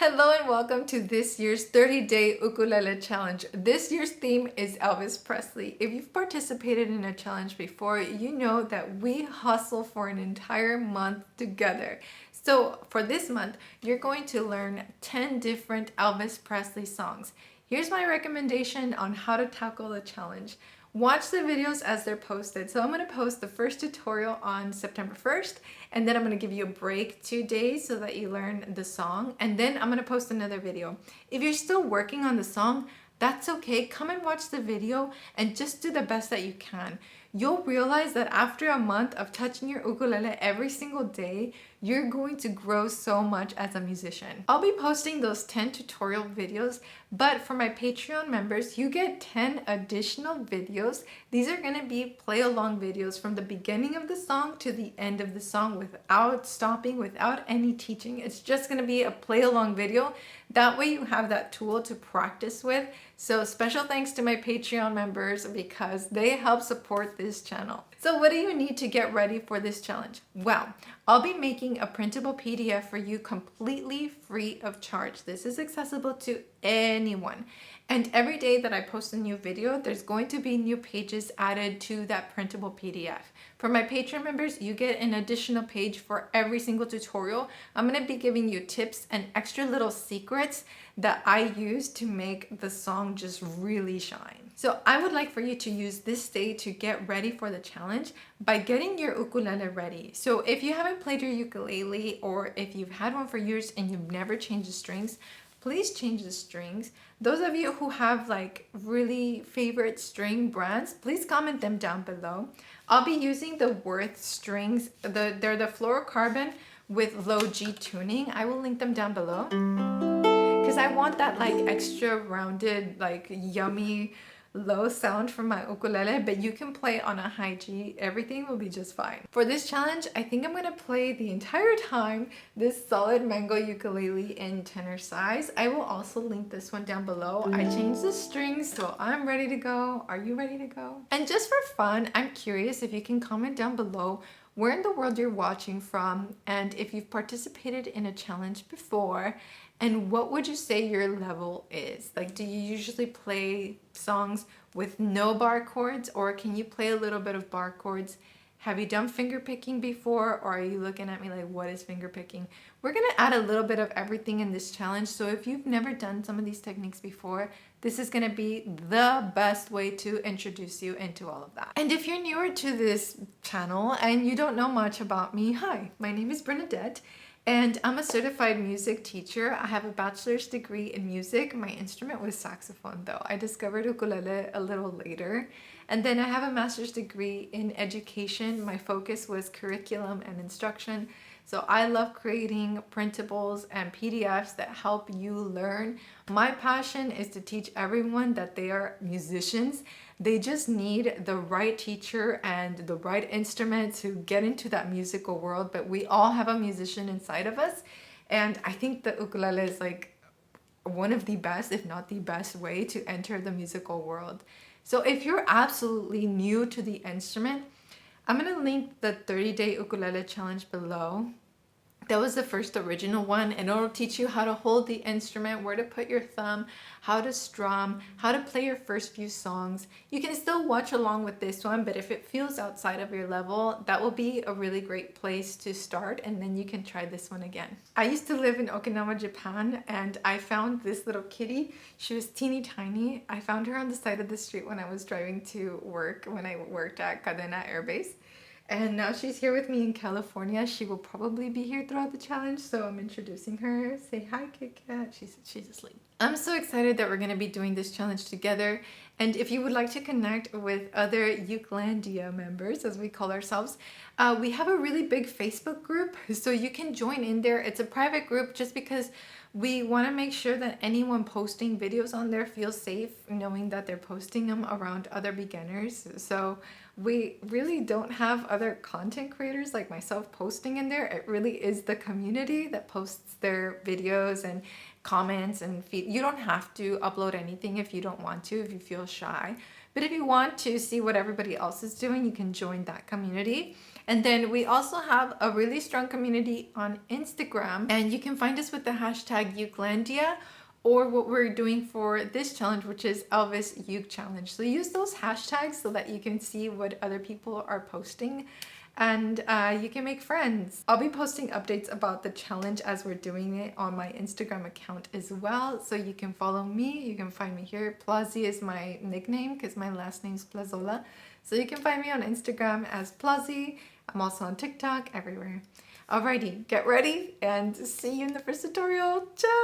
Hello and welcome to this year's 30-day ukulele challenge. This year's theme is Elvis Presley. If you've participated in a challenge before, you know that we hustle for an entire month together. So for this month, you're going to learn 10 different Elvis Presley songs. Here's my recommendation on how to tackle the challenge. Watch the videos as they're posted. So I'm going to post the first tutorial on September 1st, and then I'm going to give you a break 2 days so that you learn the song, and then I'm going to post another video. If you're still working on the song, that's okay. Come and watch the video and just do the best that you can. You'll realize that after a month of touching your ukulele every single day, you're going to grow so much as a musician. I'll be posting those 10 tutorial videos, but for my Patreon members, you get 10 additional videos. These are going to be play-along videos from the beginning of the song to the end of the song without stopping, without any teaching. It's just going to be a play-along video. That way you have that tool to practice with. So special thanks to my Patreon members because they help support this channel. So what do you need to get ready for this challenge? Well, I'll be making a printable PDF for you completely free of charge. This is accessible to anyone. And every day that I post a new video, there's going to be new pages added to that printable PDF. For my Patreon members, you get an additional page for every single tutorial. I'm going to be giving you tips and extra little secrets that I use to make the song just really shine. So I would like for you to use this day to get ready for the challenge by getting your ukulele ready. So if you haven't played your ukulele, or if you've had one for years and you've never changed the strings, please change the strings. Those of you who have like really favorite string brands, please comment them down below. I'll be using the Worth strings. They're the fluorocarbon with low G tuning. I will link them down below because I want that like extra rounded, like yummy low sound from my ukulele, but you can play on a high G. Everything will be just fine. For this challenge, I think I'm gonna play the entire time this solid mango ukulele in tenor size. I will also link this one down below. I changed the strings, so I'm ready to go. Are you ready to go? And just for fun, I'm curious if you can comment down below where in the world you're watching from, and if you've participated in a challenge before, and what would you say your level is? Like, do you usually play songs with no bar chords, or can you play a little bit of bar chords? Have you done finger picking before, or are you looking at me like, what is finger picking? We're gonna add a little bit of everything in this challenge, so if you've never done some of these techniques before, this is gonna be the best way to introduce you into all of that. And if you're newer to this channel and you don't know much about me, hi, my name is Bernadette, and I'm a certified music teacher. I have a bachelor's degree in music. My instrument was saxophone though. I discovered ukulele a little later. And then I have a master's degree in education. My focus was curriculum and instruction. So I love creating printables and PDFs that help you learn. My passion is to teach everyone that they are musicians. They just need the right teacher and the right instrument to get into that musical world, but we all have a musician inside of us. And I think the ukulele is like one of the best, if not the best way to enter the musical world. So if you're absolutely new to the instrument, I'm going to link the 30-day ukulele challenge below. That was the first original one, and it'll teach you how to hold the instrument, where to put your thumb, how to strum, how to play your first few songs. You can still watch along with this one, but if it feels outside of your level, that will be a really great place to start, and then you can try this one again. I used to live in Okinawa, Japan, and I found this little kitty. She was teeny tiny. I found her on the side of the street when I was driving to work, when I worked at Cadena Air Base. And now she's here with me in California. She will probably be here throughout the challenge, so I'm introducing her. Say hi, Kit Kat. She's asleep. I'm so excited that we're going to be doing this challenge together. And if you would like to connect with other Ukelandia members, as we call ourselves, we have a really big Facebook group, so you can join in there. It's a private group just because we want to make sure that anyone posting videos on there feels safe, knowing that they're posting them around other beginners. So we really don't have other content creators like myself posting in there. It really is the community that posts their videos and comments and feed. You don't have to upload anything if you don't want to, if you feel shy. But if you want to see what everybody else is doing, you can join that community. And then we also have a really strong community on Instagram, and you can find us with the hashtag Ukelandia, or what we're doing for this challenge, which is Elvis Uke Challenge. So use those hashtags so that you can see what other people are posting, and you can make friends. I'll be posting updates about the challenge as we're doing it on my Instagram account as well, so you can follow me. You can find me here. Plazi is my nickname because my last name's Plazola. So you can find me on Instagram as Plazi. I'm also on TikTok, everywhere. Alrighty, get ready and see you in the first tutorial. Ciao!